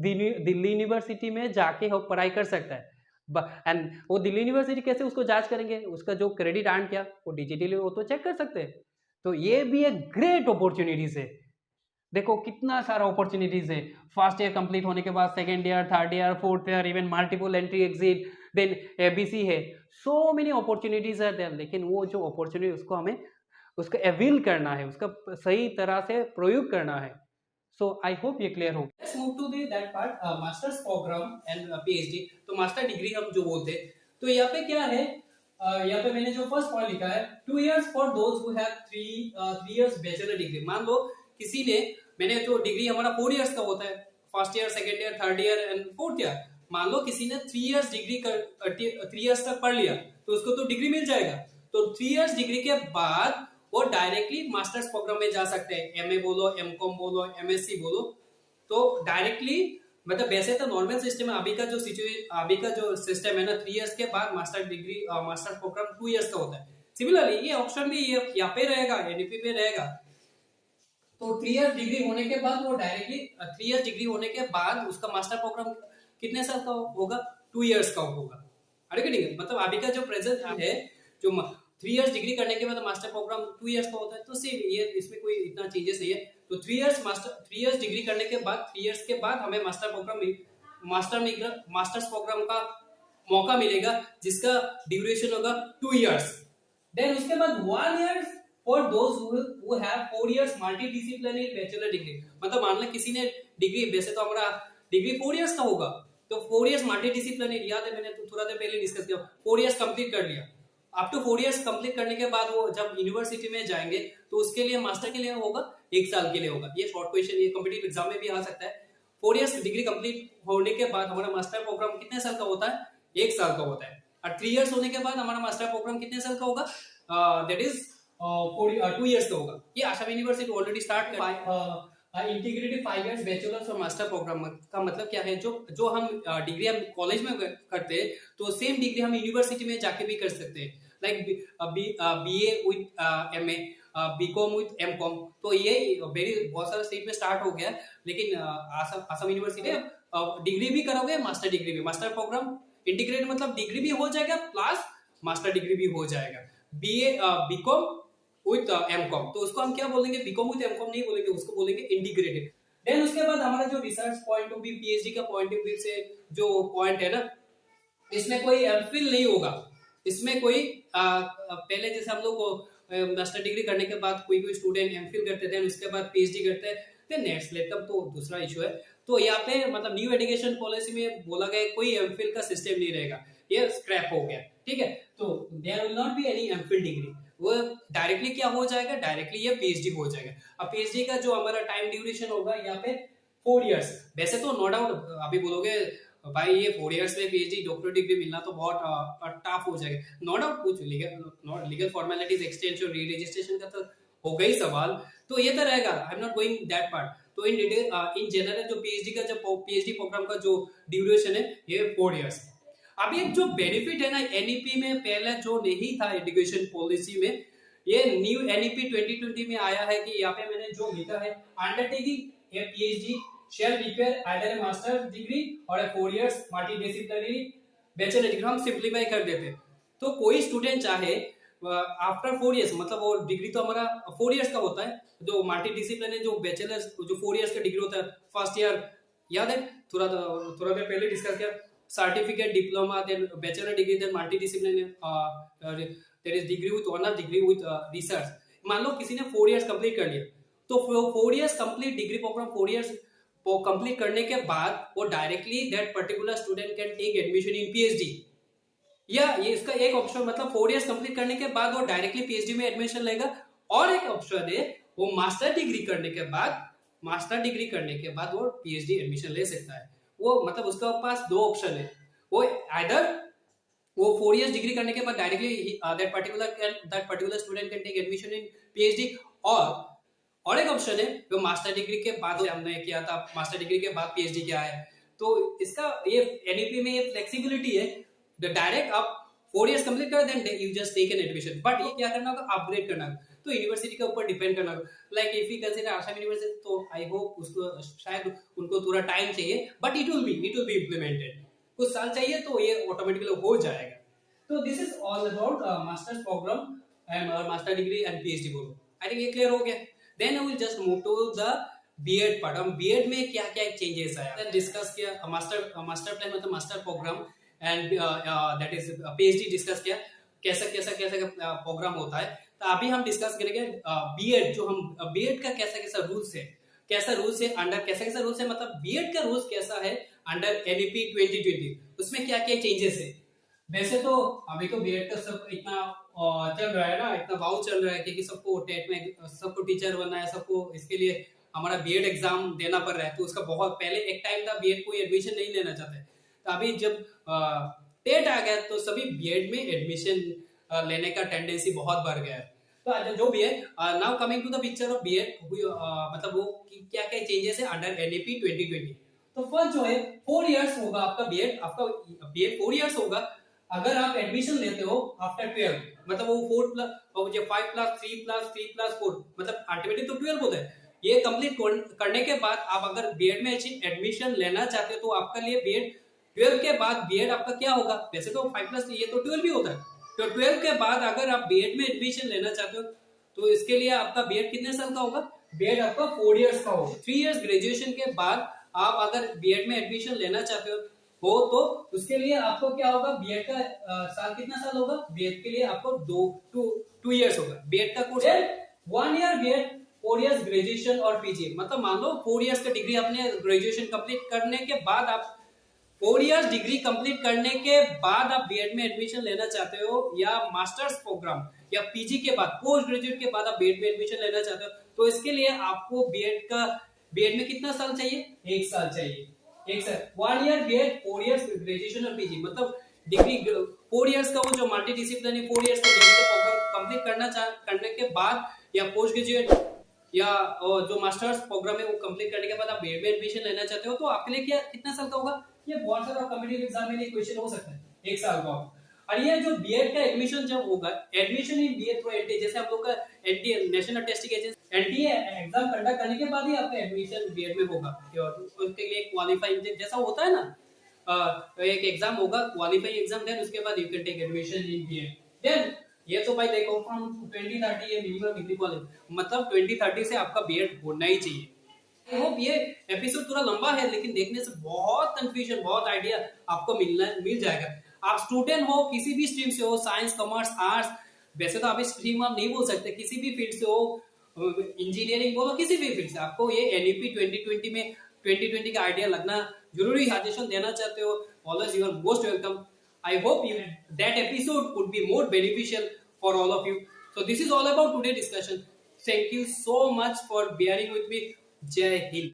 दिल्ली यूनिवर्सिटी में जाके वो पढ़ाई कर सकता है। एंड वो दिल्ली यूनिवर्सिटी कैसे उसको जांच करेंगे? उसका जो क्रेडिट अर्न किया वो डिजिटली वो तो चेक कर सकते हैं। तो ये भी एक ग्रेट अपॉर्चुनिटीज है। देखो कितना सारा अपॉर्चुनिटीज है। फर्स्ट ईयर कंप्लीट होने के बाद second year, third year, fourth year, even multiple entry exit, then ABC है, so many opportunities are there. लेकिन वो जो अपॉर्चुनिटी उसको हमें उसका अवील करना है, उसका सही तरह से प्रयोग करना है। So I hope ये क्लियर हो। Let's move to that part, masters program and PhD. तो मास्टर डिग्री हम जो बोलते हैं, तो यहाँ पे क्या है, यहाँ पे मैंने जो फर्स्ट पॉइंट लिखा है 2 years for those who have 3 years bachelor degree. मान लो किसी ने, मैंने जो डिग्री हमारा 4 years का होता है, first year, second year, third year and fourth year. मान लो किसी ने 3 years डिग्री 3 years तक पढ़ लिया, तो उसको तो डिग्री मिल जाएगा। तो 3 years डिग्री के बाद वो डायरेक्टली मास्टर्स प्रोग्राम में जा सकते हैं। एमए बोलो, एमकॉम बोलो, एमएससी बोलो, तो डायरेक्टली मतलब वैसे तो नॉर्मल सिस्टम है। अभी का जो सिस्टम है ना, 3 years के बाद मास्टर्स प्रोग्राम 2 years का होता है। सिमिलरली ये ऑप्शन भी यहाँ पे रहेगा, एनईपी पे रहेगा। तो 3 years डिग्री होने के बाद वो डायरेक्टली 3 years डिग्री होने के बाद उसका मास्टर प्रोग्राम कितने साल का होगा? 2 years का होगा। ठीक है, मतलब अभी का जो प्रेजेंट है, जो 3 years डिग्री करने के बाद मास्टर प्रोग्राम 2 years का होता है, तो सेम ये इसमें कोई इतना चेंजेस नहीं है। तो 3 years डिग्री करने के बाद 3 years के बाद हमें मास्टर्स प्रोग्राम का मौका मिलेगा, जिसका ड्यूरेशन होगा 2 years। देन उसके बाद 1 year for those who have 4 years multidisciplinary bachelor degree. मतलब मान लो किसी ने डिग्री, वैसे तो हमारा डिग्री 4 years का होगा, तो 4 years मल्टीडिसिप्लिनरी, याद है मैंने तो थोड़ा देर पहले डिस्कस किया, 4 years कंप्लीट कर लिया। अप टू 4 years कंप्लीट करने के बाद वो जब यूनिवर्सिटी में जाएंगे तो उसके लिए मास्टर के लिए होगा 1 साल के लिए होगा। ये शॉर्ट क्वेश्चन ये कॉम्पिटिटिव एग्जाम में भी आ सकता है। 4 इयर्स डिग्री कंप्लीट होने के बाद हमारा मास्टर प्रोग्राम कितने साल का होता है? 1 साल का होता है। और 3 इयर्स होने के बाद हमारा मास्टर प्रोग्राम कितने साल का होगा? दैट इज 2 इयर्स का होगा। ये आसाम यूनिवर्सिटी ऑलरेडी स्टार्ट कर इंटीग्रेटेड 5 इयर्स बैचलर्स और मास्टर प्रोग्राम का मतलब क्या है? जो हम डिग्री हम कॉलेज में करते हैं तो सेम डिग्री हम यूनिवर्सिटी में जाके भी कर सकते हैं। Like BA with MA, BCom with MCom. तो ये बहुत सारे स्टेट में स्टार्ट हो गया, लेकिन आसाम यूनिवर्सिटी डिग्री भी करोगे, मास्टर डिग्री भी, मास्टर प्रोग्राम इंटीग्रेट मतलब डिग्री भी हो जाएगा प्लस मास्टर डिग्री भी हो जाएगा। बीए बीकॉम विद एमकॉम, तो उसको हम क्या बोलेंगे? बीकॉम विद एमकॉम नहीं बोलेंगे, उसको बोलेंगे इंटीग्रेटेड। देन उसके बाद हमारा जो research point of view, PhD का पॉइंट ऑफ व्यू से जो पॉइंट है ना, इसमें कोई एमफिल नहीं होगा। इसमें कोई पहले जैसे हम लोग मास्टर डिग्री करने के बाद कोई स्टूडेंट एमफिल करते थे, उसके बाद पीएचडी करते हैं, देन नेक्स्ट लेवल तो दूसरा इशू है। तो यहाँ पे मतलब न्यू एजुकेशन पॉलिसी में बोला गया कोई एमफिल का सिस्टम नहीं रहेगा, ये स्क्रैप हो गया, ठीक है। तो there will not be any MPhil degree, वो डायरेक्टली क्या हो जाएगा? डायरेक्टली ये पीएचडी हो जाएगा। अब पीएचडी का जो हमारा टाइम ड्यूरेशन होगा यहाँ पे 4 इयर्स। वैसे तो नो डाउट अभी बोलोगे भाई ये 4 इयर्स में पीएचडी डॉक्टर डिग्री मिलना तो बहुत टफ हो जाएगा। नो डाउट कुछ लीगल फॉर्मेलिटीज, एक्सटेंशन, री रजिस्ट्रेशन का तो हो गई सवाल, तो ये तो रहेगा। आई am not going that part. तो इन डिटेल इन जनरल जो पीएचडी का जो पीएचडी प्रोग्राम का जो ड्यूरेशन है ये 4 इयर्स। अब एक जो बेनिफिट है ना एनईपी में, पहले जो नहीं था एजुकेशन पॉलिसी में, ये न्यू एनईपी 2020 में आया है कि यहाँ पे मैंने जो लिखा है, undertaking A PhD shall require either a master degree or a 4 years multidisciplinary bachelor degree। हम सिंप्लीफाई कर देते, तो कोई स्टूडेंट चाहे आफ्टर 4 इयर्स, मतलब वो डिग्री तो हमारा 4 इयर्स का होता है, जो मल्टीडिसिप्लिनरी जो बैचलर जो 4 इयर्स का डिग्री होता है, फर्स्ट ईयर याद है, थोड़ा देर पहले डिस्कस किया, certificate, diploma, then bachelor degree, then multidisciplinary, there is degree with honour, degree with research. मान लो किसी ने 4 इयर्स कंप्लीट कर लिया, तो 4 years complete degree program 4 years वो कंप्लीट करने के बाद वो directly that particular student can take admission in PhD, या ये इसका एक ऑप्शन, मतलब 4 इयर्स कंप्लीट करने के बाद वो डायरेक्टली पीएचडी में एडमिशन लेगा। और एक ऑप्शन है वो मास्टर डिग्री करने के बाद वो पीएचडी एडमिशन ले सकता है। वो मतलब उसके पास 2 ऑप्शन है, वो आइदर वो 4 इयर्स डिग्री करने के बाद directly that particular student can take admission in PhD, और एक ऑप्शन है जो मास्टर डिग्री के बाद हमने किया था, मास्टर डिग्री के बाद पीएचडी किया है। तो इसका ये एनईपी में ये फ्लेक्सिबिलिटी है, डायरेक्ट आप 4 इयर्स कंप्लीट कर दें, you just take an admission. But ये क्या करना होगा? अपग्रेड करना होगा, तो यूनिवर्सिटी के ऊपर डिपेंड करना होगा। Like if you consider Assam University, तो आई होप उसको शायद उनको थोड़ा टाइम चाहिए, but it will be implemented. कुछ साल चाहिए तो ये ऑटोमेटिकली हो जाएगा। तो this is all about masters program and master degree and PhD. बोलो, आई थिंक ये क्लियर हो गया। Then I will just move to the B.Ed part। हम B.Ed में क्या क्या चेंजेस आया डिस्कस किया, मास्टर प्लान मतलब master program and that is PhD discuss किया, कैसा प्रोग्राम होता है। तो अभी हम डिस्कस करेंगे B.Ed, जो हम B.Ed का कैसा रूल्स है अंडर कैसा रूल्स है, मतलब B.Ed का रूल्स कैसा है अंडर एनईपी 2020, उसमें क्या क्या चेंजेस है। वैसे तो अभी तो B.Ed का सब इतना चल रहा है ना, इतना वाउ चल रहा है कि सबको टेट में सबको टीचर बनना है, सबको इसके लिए हमारा B.Ed एग्जाम देना पड़ रहा है। तो उसका बहुत पहले एक टाइम था B.Ed कोई एडमिशन नहीं लेना चाहते, तो अभी जब टेट आ गया तो सभी B.Ed में एडमिशन लेने का टेंडेंसी बहुत बढ़ गया है। तो जो भी है, now coming to the picture of B.Ed, मतलब वो क्या क्या चेंजेस है अंडर एनईपी 2020। तो फर्स्ट जो है 4 इयर्स होगा आपका B.Ed 4 इयर्स होगा। अगर आप एडमिशन लेते हो आफ्टर 12, मतलब वो 4 प्लस 5 प्लस 3 प्लस 3 प्लस 4, मतलब अल्टीमेटली तो 12 होता है। ये कंप्लीट करने के बाद आप अगर B.Ed में एडमिशन लेना चाहते हो तो आपका लिए B.Ed 12 के बाद B.Ed आपका क्या होगा? वैसे तो 5 प्लस ये तो 12 भी होता है, तो 12 के बाद अगर आप B.Ed में एडमिशन लेना चाहते हो तो इसके लिए आपका B.Ed कितने साल का होगा? B.Ed आपका 4 इयर्स का होगा। 3 इयर्स ग्रेजुएशन के बाद आप अगर B.Ed में एडमिशन लेना चाहते हो तो उसके लिए आपको क्या होगा? B.Ed का साल कितना साल होगा? B.Ed के लिए आपको 2 इयर्स होगा B.Ed का course. 1 year B.Ed, 4 years graduation और पीजी। मतलब मान लो 4 इयर्स का डिग्री आपने ग्रेजुएशन कंप्लीट करने के बाद आप 4 इयर्स डिग्री कंप्लीट करने के बाद आप बीएड में एडमिशन लेना चाहते हो या मास्टर्स प्रोग्राम या पीजी के बाद पोस्ट ग्रेजुएट के बाद आप बीएड में एडमिशन लेना चाहते हो, तो इसके लिए आपको बीएड में कितना साल चाहिए? 1 साल चाहिए। 1 साल 1 ईयर बीएड, 4 इयर्स ग्रेजुएशन और पीजी, मतलब डिग्री 4 इयर्स का वो जो मल्टी डिसिप्लिनरी 4 इयर्स का डिग्री का प्रोग्राम कंप्लीट करने के बाद या पोस्ट ग्रेजुएट या जो मास्टर्स प्रोग्राम है वो कंप्लीट करने के बाद आप बीएड में एडमिशन लेना चाहते हो, तो आपके लिए क्या कितना साल का होगा? ये बहुत सारा कॉम्पिटिटिव एग्जाम में ये क्वेश्चन हो सकता है, 1 साल का। और ये जो बीएड का एडमिशन जब होगा, admission in BEd through NTA, जैसे हम लोग का NTA National Testing Agency NTA exam conduct करने के बाद ही आपका एडमिशन बीएड में होगा। उसके लिए क्वालिफाइंग जैसा होता है ना, एक एग्जाम होगा, क्वालिफाइंग एग्जाम, देन उसके बाद you can take admission in BEd. Then ये तो भाई देखो फ्रॉम 2030 ये मिनिमम डिग्री कॉलेज, मतलब 2030 से आपका बीएड होना ही चाहिए। आई होप ये एपिसोड थोड़ा लंबा है, लेकिन देखने से बहुत कंफ्यूजन, बहुत आइडिया आपको मिल जाएगा। आप स्टूडेंट हो, किसी भी स्ट्रीम से हो, साइंस, कॉमर्स, आर्ट्स, वैसे तो आप इस स्ट्रीम आप नहीं बोल सकते, किसी भी फील्ड से हो, इंजीनियरिंग बोलो, किसी भी फील्ड से, आपको ये एनईपी 2020 में 2020 का आइडिया लगना जरूरी, सजेशन देना चाहते हो, always you are most welcome. I hope that episode would be more beneficial for all of you. So this is all about today's discussion. Thank you so much for bearing with me. Jai Hind.